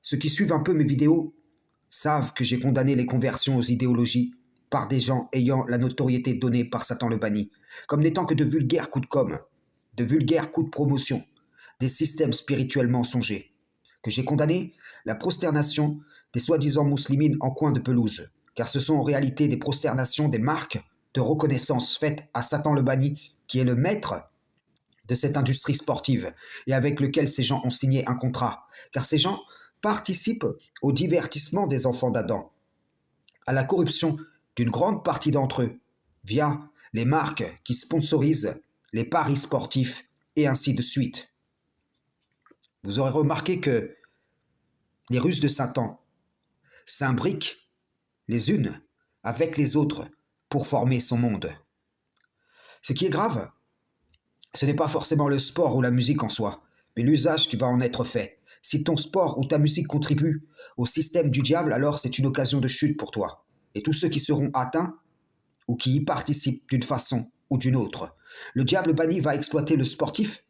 Ceux qui suivent un peu mes vidéos savent que j'ai condamné les conversions aux idéologies par des gens ayant la notoriété donnée par Satan le banni, comme n'étant que de vulgaires coups de com', de vulgaires coups de promotion, des systèmes spirituels mensongers, que j'ai condamné la prosternation des soi-disant mouslimines en coin de pelouse, car ce sont en réalité des prosternations, des marques de reconnaissance faites à Satan le banni, qui est le maître de cette industrie sportive et avec lequel ces gens ont signé un contrat, car ces gens participent au divertissement des enfants d'Adam, à la corruption d'une grande partie d'entre eux, via les marques qui sponsorisent les paris sportifs et ainsi de suite. Vous aurez remarqué que les ruses de Satan s'imbriquent les unes avec les autres pour former son monde. Ce qui est grave, ce n'est pas forcément le sport ou la musique en soi, mais l'usage qui va en être fait. Si ton sport ou ta musique contribue au système du diable, alors c'est une occasion de chute pour toi. Et tous ceux qui seront atteints ou qui y participent d'une façon ou d'une autre. Le diable banni va exploiter le sportif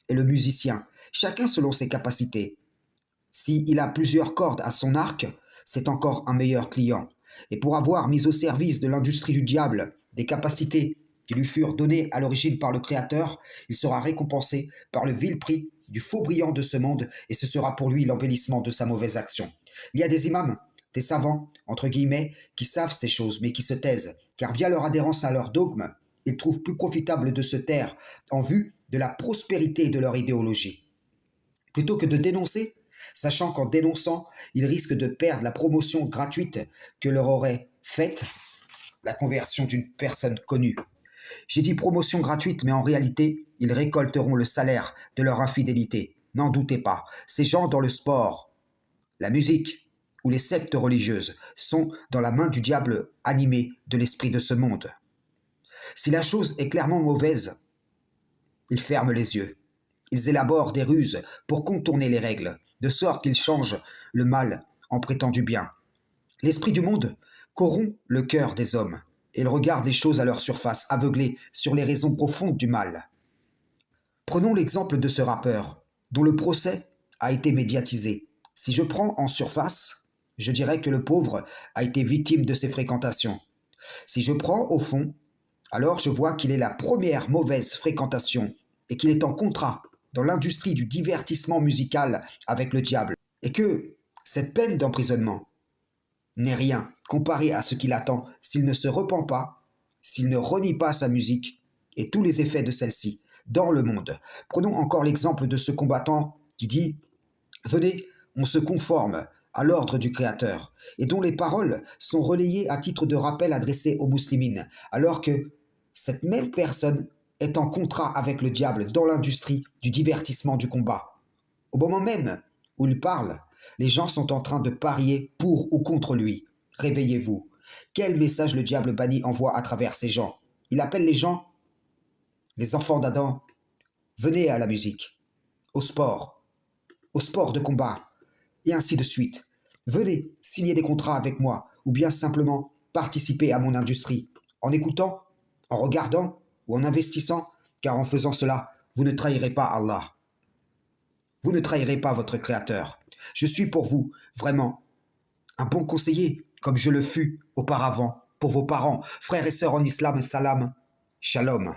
et le musicien, chacun selon ses capacités. S'il a plusieurs cordes à son arc, c'est encore un meilleur client. Et pour avoir mis au service de l'industrie du diable des capacités qui lui furent données à l'origine par le Créateur, il sera récompensé par le vil prix du faux brillant de ce monde, et ce sera pour lui l'embellissement de sa mauvaise action. Il y a des imams, des savants, entre guillemets, qui savent ces choses, mais qui se taisent, car via leur adhérence à leur dogme, ils trouvent plus profitable de se taire en vue de la prospérité de leur idéologie. Plutôt que de dénoncer, sachant qu'en dénonçant, ils risquent de perdre la promotion gratuite que leur aurait faite la conversion d'une personne connue. J'ai dit promotion gratuite, mais en réalité, ils récolteront le salaire de leur infidélité. N'en doutez pas, ces gens dans le sport, la musique ou les sectes religieuses sont dans la main du diable animé de l'esprit de ce monde. Si la chose est clairement mauvaise, ils ferment les yeux. Ils élaborent des ruses pour contourner les règles, de sorte qu'ils changent le mal en prétendu bien. L'esprit du monde corrompt le cœur des hommes. Et ils regardent les choses à leur surface, aveuglés sur les raisons profondes du mal. Prenons l'exemple de ce rappeur, dont le procès a été médiatisé. Si je prends en surface, je dirais que le pauvre a été victime de ses fréquentations. Si je prends au fond, alors je vois qu'il est la première mauvaise fréquentation et qu'il est en contrat dans l'industrie du divertissement musical avec le diable. Et que cette peine d'emprisonnement n'est rien comparé à ce qui l'attend s'il ne se repent pas, s'il ne renie pas sa musique et tous les effets de celle-ci dans le monde. Prenons encore l'exemple de ce combattant qui dit « Venez, on se conforme à l'ordre du Créateur » et dont les paroles sont relayées à titre de rappel adressé aux muslimines, alors que cette même personne est en contrat avec le diable dans l'industrie du divertissement du combat. Au moment même où il parle, les gens sont en train de parier pour ou contre lui. Réveillez-vous. Quel message le diable banni envoie à travers ces gens? Il appelle les gens, les enfants d'Adam, venez à la musique, au sport de combat, et ainsi de suite. Venez signer des contrats avec moi, ou bien simplement participer à mon industrie, en écoutant, en regardant ou en investissant, car en faisant cela, vous ne trahirez pas Allah. Vous ne trahirez pas votre Créateur. Je suis pour vous, vraiment, un bon conseiller, comme je le fus auparavant pour vos parents, frères et sœurs en islam, salam, shalom.